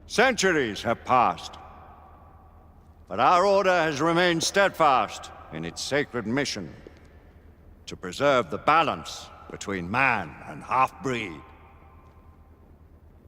Centuries have passed, but our order has remained steadfast in its sacred mission to preserve the balance between man and half-breed.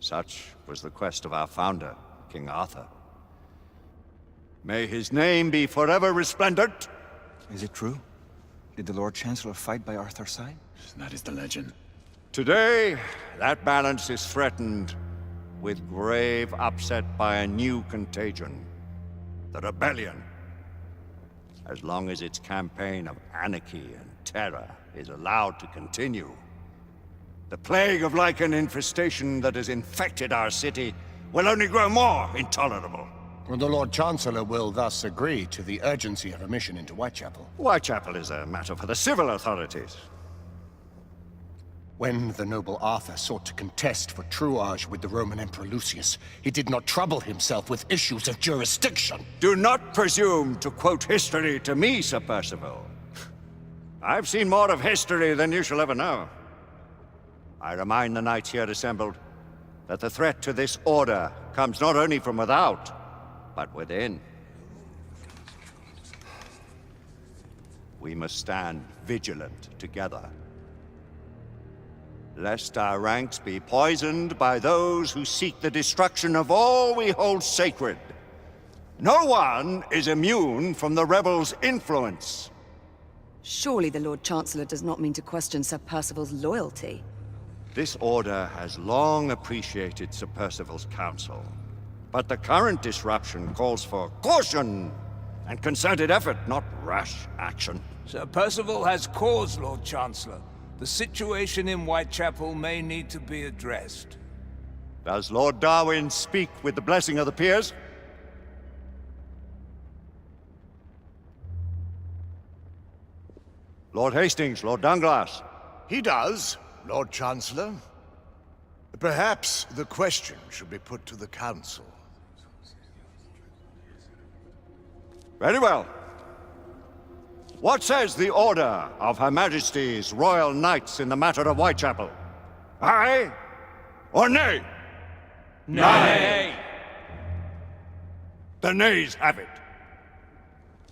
Such was the quest of our founder, King Arthur. May his name be forever resplendent. Is it true? Did the Lord Chancellor fight by Arthur's side? That is the legend. Today, that balance is threatened with grave upset by a new contagion. The rebellion. As long as its campaign of anarchy and terror is allowed to continue, the plague of lichen infestation that has infected our city will only grow more intolerable. Well, the Lord Chancellor will thus agree to the urgency of a mission into Whitechapel. Whitechapel is a matter for the civil authorities. When the noble Arthur sought to contest for truage with the Roman Emperor Lucius, he did not trouble himself with issues of jurisdiction. Do not presume to quote history to me, Sir Percival. I've seen more of history than you shall ever know. I remind the knights here assembled that the threat to this order comes not only from without, but within. We must stand vigilant together, lest our ranks be poisoned by those who seek the destruction of all we hold sacred. No one is immune from the rebels' influence. Surely the Lord Chancellor does not mean to question Sir Percival's loyalty. This order has long appreciated Sir Percival's counsel, but the current disruption calls for caution and concerted effort, not rash action. Sir Percival has cause, Lord Chancellor. The situation in Whitechapel may need to be addressed. Does Lord Darwin speak with the blessing of the peers? Lord Hastings, Lord Dunglass. He does, Lord Chancellor. Perhaps the question should be put to the Council. Very well. What says the Order of Her Majesty's Royal Knights in the matter of Whitechapel? Aye or nay? Nay! The nays have it.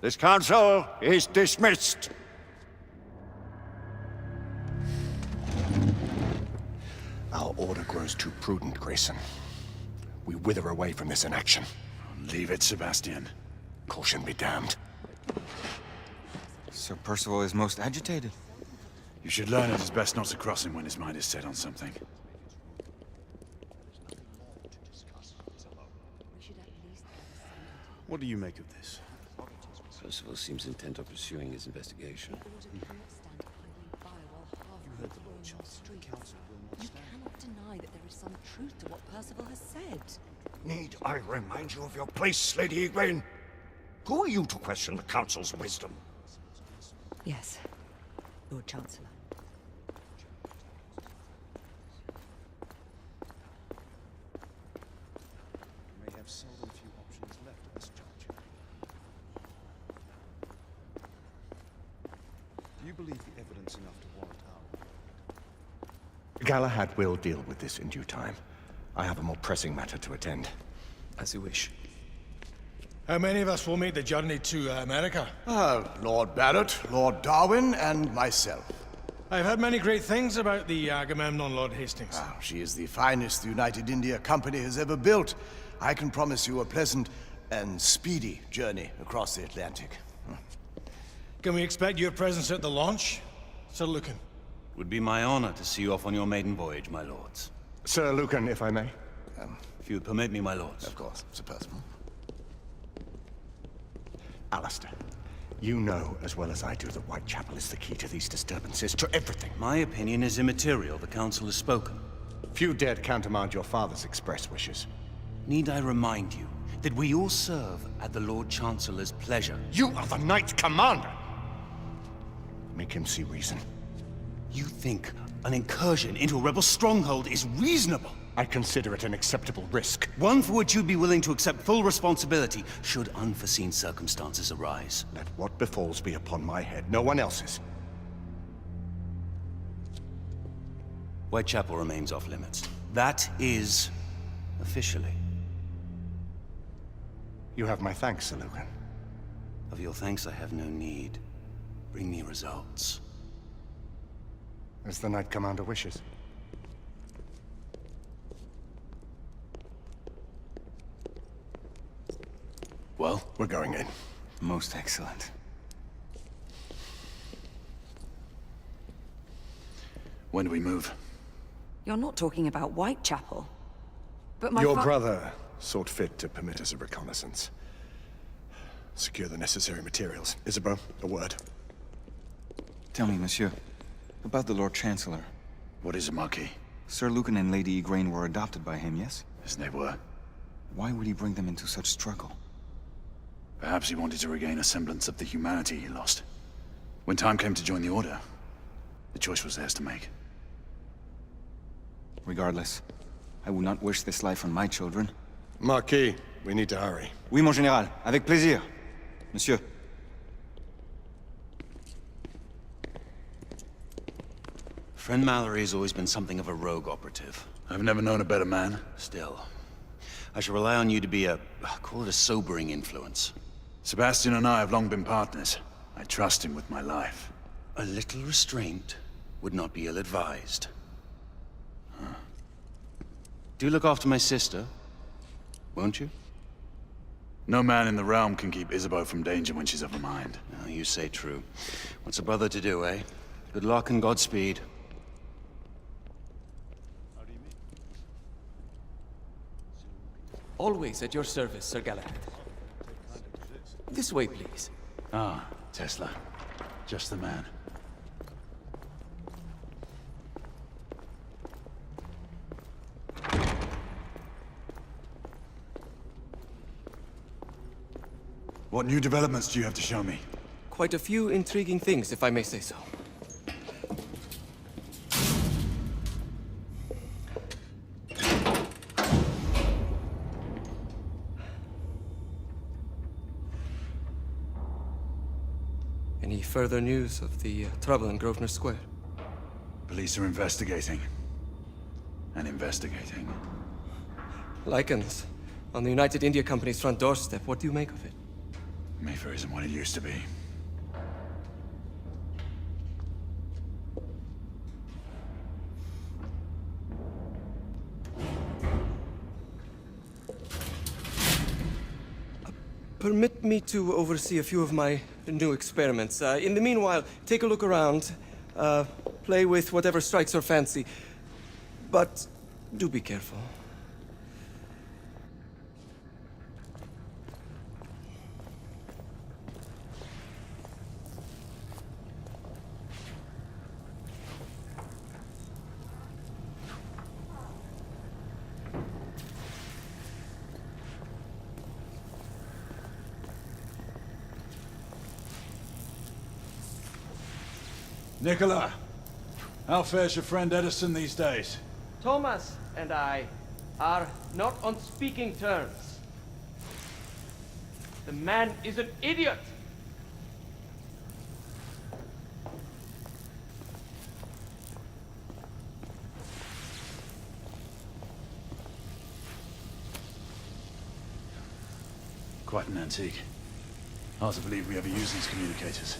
This council is dismissed. Our order grows too prudent, Grayson. We wither away from this inaction. Leave it, Sebastian. Caution be damned. Sir Percival is most agitated. You should learn it is best not to cross him when his mind is set on something. What do you make of this? Percival seems intent on pursuing his investigation. You cannot deny that there is some truth to what Percival has said. Need I remind you of your place, Lady Egwene? Who are you to question the Council's wisdom? Yes, Lord Chancellor. We may have seldom few options left at this juncture. Do you believe the evidence enough to warrant our... Galahad will deal with this in due time. I have a more pressing matter to attend. As you wish. How many of us will make the journey to America? Lord Barrett, Lord Darwin, and myself. I've heard many great things about the Agamemnon, Lord Hastings. She is the finest the United India Company has ever built. I can promise you a pleasant and speedy journey across the Atlantic. Can we expect your presence at the launch, Sir Lucan? Would be my honor to see you off on your maiden voyage, my lords. Sir Lucan, if I may. If you would permit me, my lords. Of course, Sir Percival. Alistair, you know as well as I do that Whitechapel is the key to these disturbances, to everything. My opinion is immaterial. The Council has spoken. Few dared countermand your father's express wishes. Need I remind you that we all serve at the Lord Chancellor's pleasure? You are the Knight Commander! Make him see reason. You think an incursion into a rebel stronghold is reasonable? I consider it an acceptable risk. One for which you'd be willing to accept full responsibility should unforeseen circumstances arise. Let what befalls be upon my head, no one else's. Whitechapel remains off limits. That is officially. You have my thanks, Sir Lucan. Of your thanks I have no need. Bring me results. As the Knight Commander wishes. Well? We're going in. Most excellent. When do we move? You're not talking about Whitechapel. But my Your brother sought fit to permit us a reconnaissance. Secure the necessary materials. Isabeau, a word. Tell me, monsieur, about the Lord Chancellor. What is it, Marquis? Sir Lucan and Lady Igraine were adopted by him, yes? Yes, they were. Why would he bring them into such struggle? Perhaps he wanted to regain a semblance of the humanity he lost. When time came to join the Order, the choice was theirs to make. Regardless, I would not wish this life on my children. Marquis, we need to hurry. Oui, mon général. Avec plaisir. Monsieur. Friend Mallory has always been something of a rogue operative. I've never known a better man. Still, I shall rely on you to be call it a sobering influence. Sebastian and I have long been partners. I trust him with my life. A little restraint would not be ill-advised. Do look after my sister, won't you? No man in the realm can keep Isabeau from danger when she's of a mind. Oh, you say true. What's a brother to do, eh? Good luck and Godspeed. Always at your service, Sir Galahad. This way, please. Ah, Tesla. Just the man. What new developments do you have to show me? Quite a few intriguing things, if I may say so. Any further news of the trouble in Grosvenor Square? Police are investigating. And investigating. Lycans, on the United India Company's front doorstep. What do you make of it? Mayfair isn't what it used to be. Permit me to oversee a few of my new experiments. In the meanwhile, take a look around. Play with whatever strikes your fancy. But do be careful. Nicola, how fares your friend Edison these days? Thomas and I are not on speaking terms. The man is an idiot! Quite an antique. Hard to believe we ever use these communicators.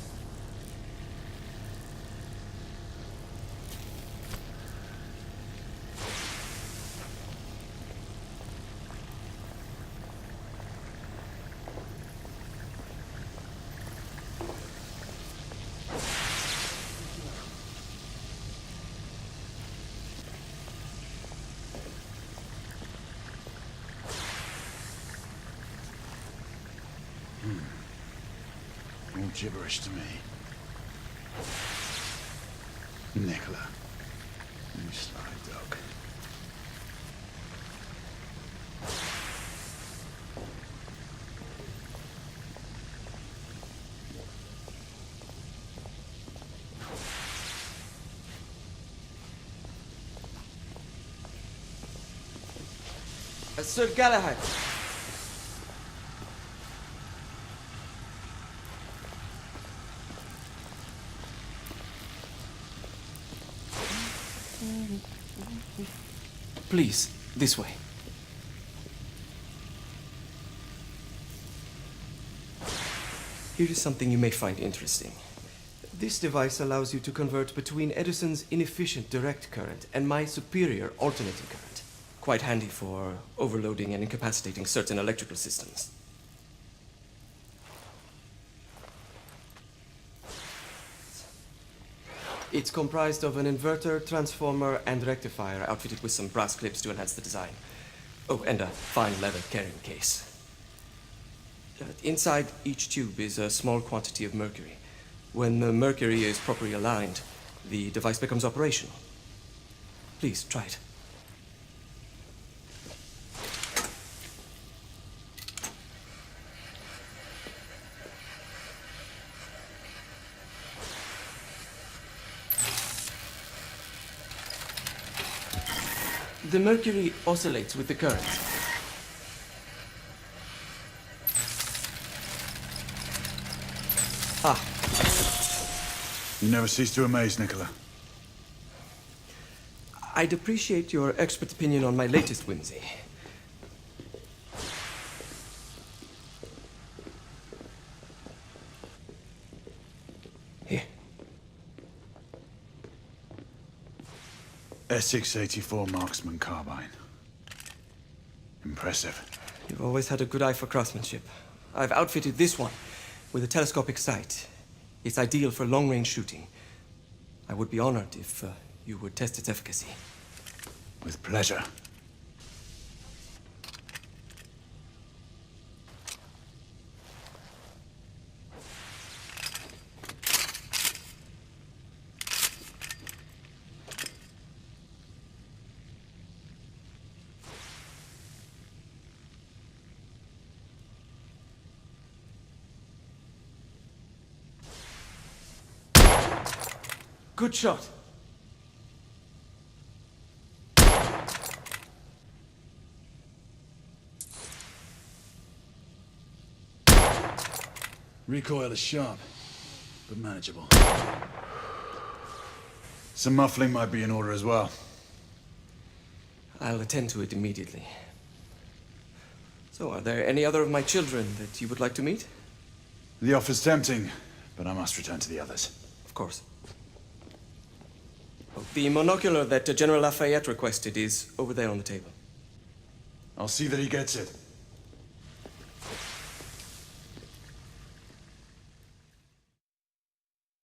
All gibberish to me. Nicola, you sly dog. Sir Galahad. Please, this way. Here is something you may find interesting. This device allows you to convert between Edison's inefficient direct current and my superior alternating current. Quite handy for overloading and incapacitating certain electrical systems. It's comprised of an inverter, transformer, and rectifier outfitted with some brass clips to enhance the design. Oh, and a fine leather carrying case. Inside each tube is a small quantity of mercury. When the mercury is properly aligned, the device becomes operational. Please, try it. The mercury oscillates with the current. Ah. You never cease to amaze, Nicola. I'd appreciate your expert opinion on my latest whimsy. Here. Essex 84 Marksman Carbine. Impressive. You've always had a good eye for craftsmanship. I've outfitted this one with a telescopic sight. It's ideal for long-range shooting. I would be honored if you would test its efficacy. With pleasure. Good shot. Recoil is sharp, but manageable. Some muffling might be in order as well. I'll attend to it immediately. So, are there any other of my children that you would like to meet? The offer's tempting, but I must return to the others. Of course. Oh, the monocular that General Lafayette requested is over there on the table. I'll see that he gets it.